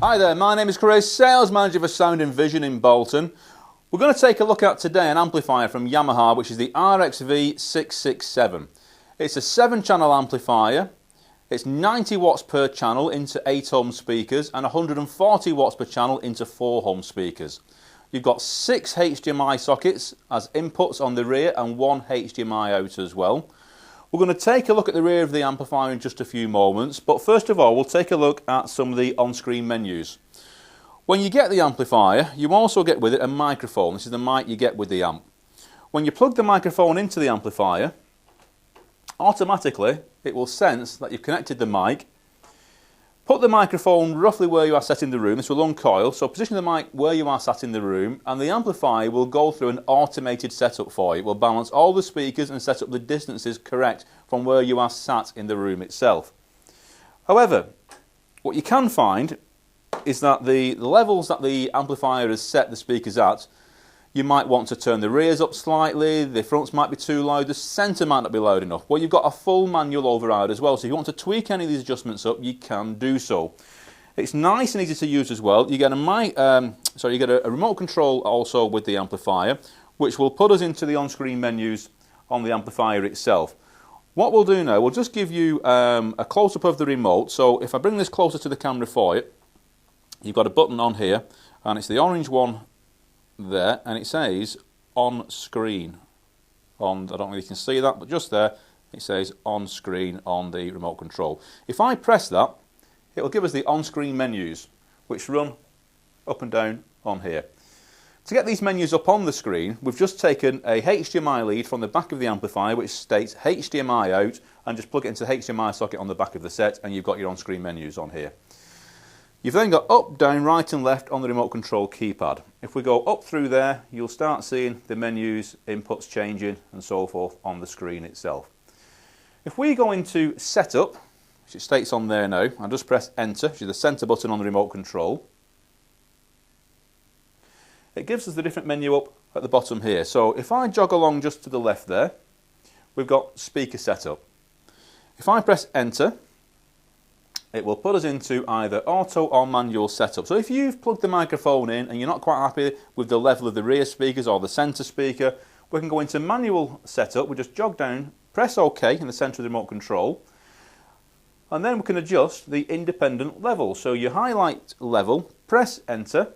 Hi there, my name is Recei, Sales Manager for Sound and Vision in Bolton. We're going to take a look at today an amplifier from Yamaha, which is the RX-V667. It's a 7-channel amplifier. It's 90 watts per channel into 8 ohm speakers and 140 watts per channel into 4 ohm speakers. You've got 6 HDMI sockets as inputs on the rear and 1 HDMI out as well. We're going to take a look at the rear of the amplifier in just a few moments, but first of all we'll take a look at some of the on-screen menus. When you get the amplifier, you also get with it a microphone. This is the mic you get with the amp. When you plug the microphone into the amplifier, automatically it will sense that you've connected the mic. Put the microphone roughly where you are sat in the room. This will uncoil, so position the mic where you are sat in the room, and the amplifier will go through an automated setup for you. It will balance all the speakers and set up the distances correct from where you are sat in the room itself. However, what you can find is that the levels that the amplifier has set the speakers at, you might want to turn the rears up slightly, the fronts might be too loud, the centre might not be loud enough. Well, you've got a full manual override as well, so if you want to tweak any of these adjustments up, you can do so. It's nice and easy to use as well. You get a remote control also with the amplifier, which will put us into the on-screen menus on the amplifier itself. What we'll do now, we'll just give you a close-up of the remote. So if I bring this closer to the camera for you, you've got a button on here, and it's the orange one there, and it says on screen. I don't know if you can see that, but just there it says on screen on the remote control. If I press that, it will give us the on-screen menus, which run up and down on here. To get these menus up on the screen, we've just taken a HDMI lead from the back of the amplifier which states HDMI out, and just plug it into the HDMI socket on the back of the set, and you've got your on-screen menus on here. You've then got up, down, right and left on the remote control keypad. If we go up through there, you'll start seeing the menus, inputs changing and so forth on the screen itself. If we go into Setup, which it states on there now, I'll just press Enter, which is the centre button on the remote control. It gives us the different menu up at the bottom here. So if I jog along just to the left there, we've got Speaker Setup. If I press Enter, it will put us into either auto or manual setup. So if you've plugged the microphone in and you're not quite happy with the level of the rear speakers or the centre speaker, we can go into manual setup. We just jog down, press OK in the centre of the remote control, and then we can adjust the independent level. So you highlight level, press enter.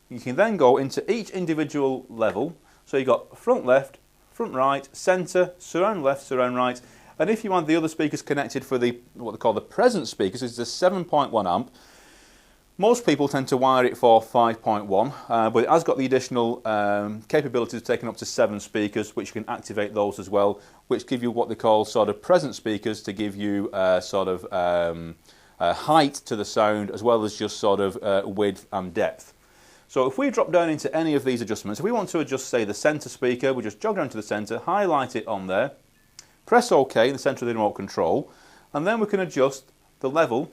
You can then go into each individual level. So you've got front left, front right, centre, surround left, surround right. And if you want the other speakers connected for the what they call the present speakers, it's a 7.1 amp. Most people tend to wire it for 5.1, but it has got the additional capabilities of taking up to 7 speakers, which you can activate those as well, which give you what they call sort of present speakers to give you sort of height to the sound, as well as just sort of width and depth. So if we drop down into any of these adjustments, if we want to adjust, say, the centre speaker, we just jog down to the centre, highlight it on there, press OK in the centre of the remote control, and then we can adjust the level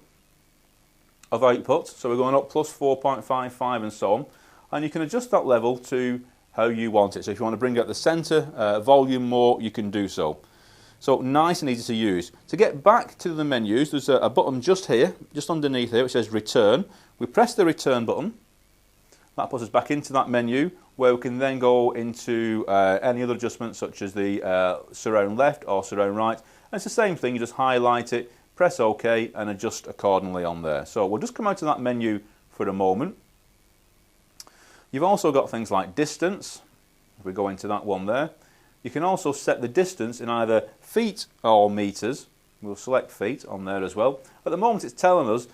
of output. So we're going up plus 4.55 and so on, and you can adjust that level to how you want it. So if you want to bring out the centre volume more, you can do so. So nice and easy to use. To get back to the menus, there's a button just here, just underneath here, which says Return. We press the Return button. That puts us back into that menu, where we can then go into any other adjustments such as the surround left or surround right. And it's the same thing, you just highlight it, press OK and adjust accordingly on there. So we'll just come out of that menu for a moment. You've also got things like distance. If we go into that one there, you can also set the distance in either feet or meters. We'll select feet on there as well. At the moment it's telling us,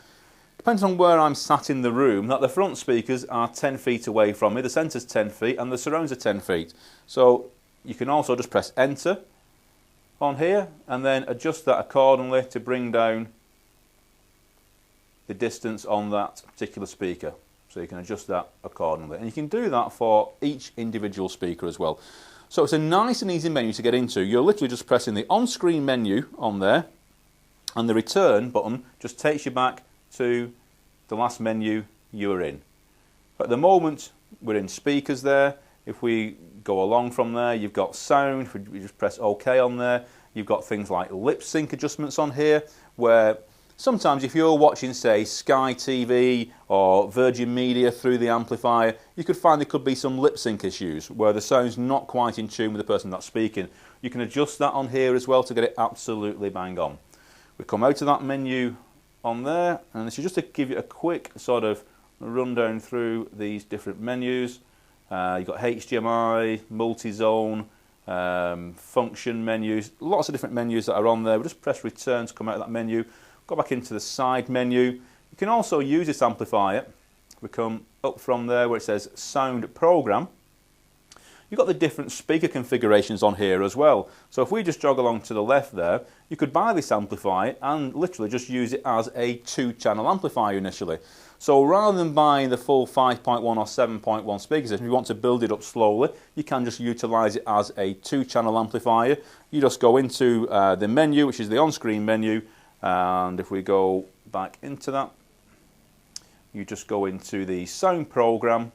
depends on where I'm sat in the room, that the front speakers are 10 feet away from me, the centre's 10 feet and the surrounds are 10 feet. So you can also just press enter on here and then adjust that accordingly to bring down the distance on that particular speaker. So you can adjust that accordingly. And you can do that for each individual speaker as well. So it's a nice and easy menu to get into. You're literally just pressing the on-screen menu on there, and the return button just takes you back to the last menu you were in. At the moment we're in speakers there. If we go along from there, you've got sound. If we just press OK on there, you've got things like lip sync adjustments on here, where Sometimes if you're watching, say, Sky TV or Virgin Media through the amplifier, you could find there could be some lip sync issues where the sound's not quite in tune with the person that's speaking. You can adjust that on here as well to get it absolutely bang on. We come out of that menu on there, and this is just to give you a quick sort of rundown through these different menus. You've got HDMI, multi-zone, function menus, lots of different menus that are on there. We'll just press return to come out of that menu. Go back into the side menu. You can also use this amplifier. We come up from there where it says sound program. You've got the different speaker configurations on here as well. So if we just jog along to the left there, you could buy this amplifier and literally just use it as a 2-channel amplifier initially. So rather than buying the full 5.1 or 7.1 speakers, if you want to build it up slowly, you can just utilise it as a 2-channel amplifier. You just go into the menu, which is the on-screen menu, and if we go back into that, you just go into the sound program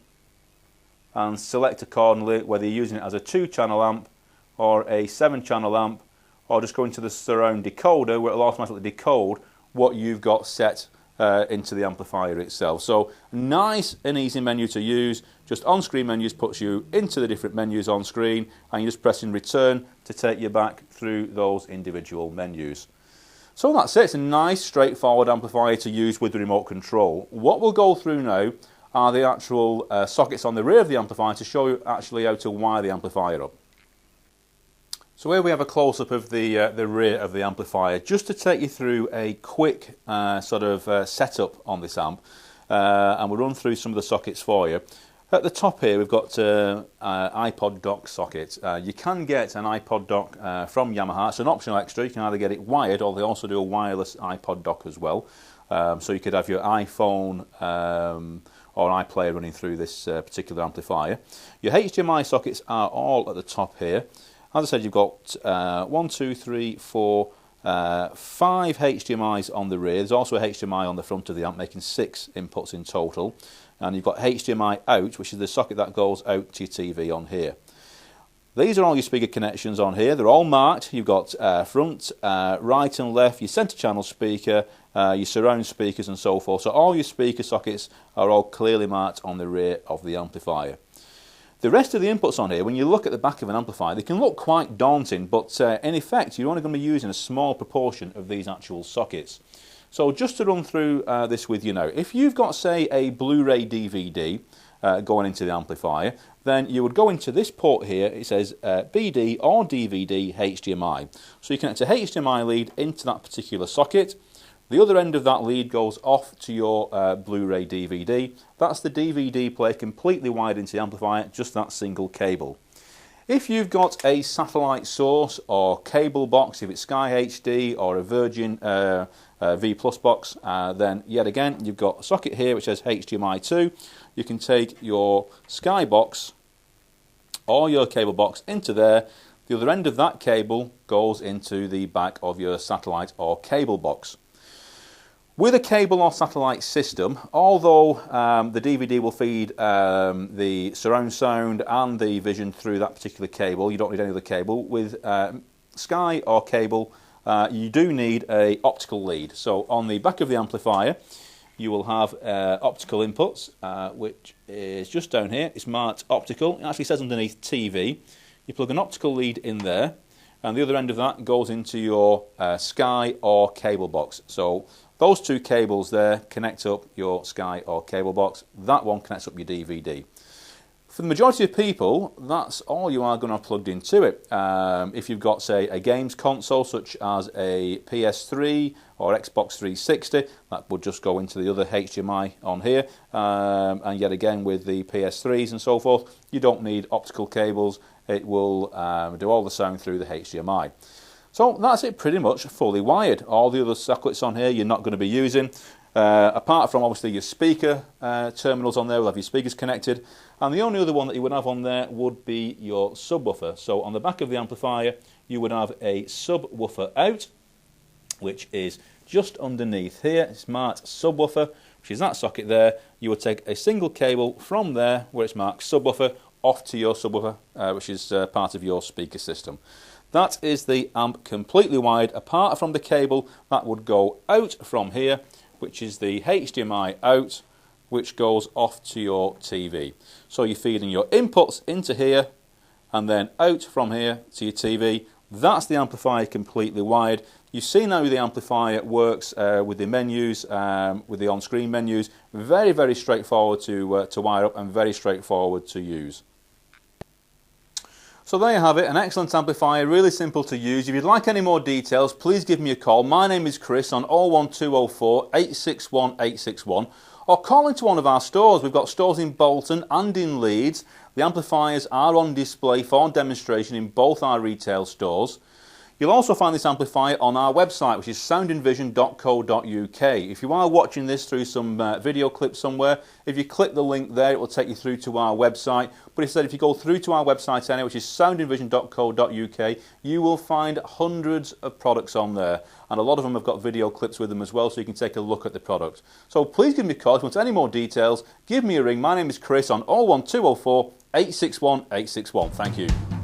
and select accordingly whether you're using it as a 2-channel amp or a 7-channel amp, or just go into the surround decoder where it will automatically decode what you've got set into the amplifier itself. So nice and easy menu to use. Just on-screen menus puts you into the different menus on screen, and you're just pressing return to take you back through those individual menus. So that's it. It's a nice straightforward amplifier to use with the remote control. What we'll go through now are the actual sockets on the rear of the amplifier to show you actually how to wire the amplifier up. So here we have a close-up of the rear of the amplifier, just to take you through a quick sort of setup on this amp, and we'll run through some of the sockets for you. At the top here we've got iPod dock socket. You can get an iPod dock from Yamaha. It's an optional extra. You can either get it wired, or they also do a wireless iPod dock as well. So you could have your iPhone or an iPlayer running through this particular amplifier. Your HDMI sockets are all at the top here. As I said, you've got 1, 2, 3, 4, 5 HDMIs on the rear. There's also a HDMI on the front of the amp, making 6 inputs in total. And you've got HDMI out, which is the socket that goes out to your TV on here. These are all your speaker connections on here. They're all marked. You've got front, right and left, your centre channel speaker, your surround speakers and so forth. So all your speaker sockets are all clearly marked on the rear of the amplifier. The rest of the inputs on here, when you look at the back of an amplifier, they can look quite daunting, but in effect you're only going to be using a small proportion of these actual sockets. So just to run through this with you now, if you've got, say, a Blu-ray DVD going into the amplifier, then you would go into this port here. It says BD or DVD HDMI. So you connect a HDMI lead into that particular socket. The other end of that lead goes off to your Blu-ray DVD. That's the DVD player completely wired into the amplifier, just that single cable. If you've got a satellite source or cable box, if it's Sky HD or a Virgin V Plus box, then yet again you've got a socket here which says HDMI 2. You can take your Sky box or your cable box into there. The other end of that cable goes into the back of your satellite or cable box. With a cable or satellite system, although the DVD will feed the surround sound and the vision through that particular cable, you don't need any other cable. With Sky or cable, you do need an optical lead. So on the back of the amplifier, you will have optical inputs, which is just down here. It's marked optical. It actually says underneath TV. You plug an optical lead in there, and the other end of that goes into your Sky or cable box. So those two cables there connect up your Sky or cable box. That one connects up your DVD. For the majority of people, that's all you are going to have plugged into it. If you've got, say, a games console such as a PS3 or Xbox 360, that would just go into the other HDMI on here. And yet again, with the PS3s and so forth, you don't need optical cables. It will do all the sound through the HDMI. So that's it, pretty much fully wired. All the other sockets on here you're not going to be using. Apart from obviously your speaker terminals on there, will have your speakers connected. And the only other one that you would have on there would be your subwoofer. So on the back of the amplifier, you would have a subwoofer out, which is just underneath here. It's marked subwoofer, which is that socket there. You would take a single cable from there, where it's marked subwoofer, off to your subwoofer, which is part of your speaker system. That is the amp completely wired, apart from the cable that would go out from here, which is the HDMI out, which goes off to your TV. So you're feeding your inputs into here and then out from here to your TV. That's the amplifier completely wired. You've seen how the amplifier works with the menus, with the on-screen menus. Very, very straightforward to wire up and very straightforward to use. So there you have it, an excellent amplifier, really simple to use. If you'd like any more details, please give me a call. My name is Chris on 01204 861 861, or call into one of our stores. We've got stores in Bolton and in Leeds. The amplifiers are on display for demonstration in both our retail stores. You'll also find this amplifier on our website, which is soundinvision.co.uk. If you are watching this through some video clip somewhere, if you click the link there, it will take you through to our website. But instead, if you go through to our website anyway, which is soundinvision.co.uk, you will find hundreds of products on there. And a lot of them have got video clips with them as well, so you can take a look at the product. So please give me a call. If you want any more details, give me a ring. My name is Chris on 01204 861 861. Thank you.